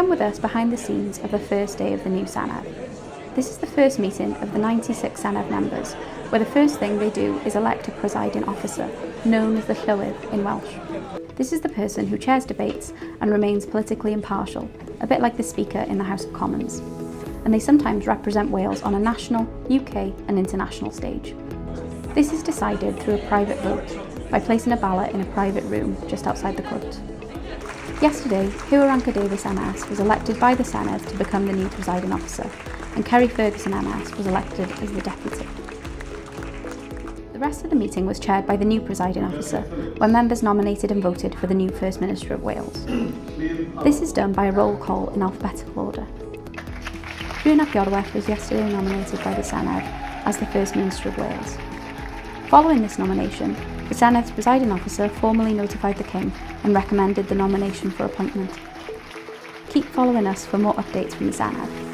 Come with us behind the scenes of the first day of the new Senedd. This is the first meeting of the 96 Senedd members, where the first thing they do is elect a presiding officer, known as the Llywydd in Welsh. This is the person who chairs debates and remains politically impartial, a bit like the Speaker in the House of Commons. And they sometimes represent Wales on a national, UK and international stage. This is decided through a private vote, by placing a ballot in a private room just outside the court. Yesterday, Hywel Davies MS was elected by the Senedd to become the new presiding officer, and Kerry Ferguson MS was elected as the deputy. The rest of the meeting was chaired by the new presiding officer, when members nominated and voted for the new First Minister of Wales. This is done by a roll call in alphabetical order. Rhys Iorwerth was yesterday nominated by the Senedd as the First Minister of Wales. Following this nomination, the Senedd's presiding officer formally notified the King and recommended the nomination for appointment. Keep following us for more updates from the Senedd.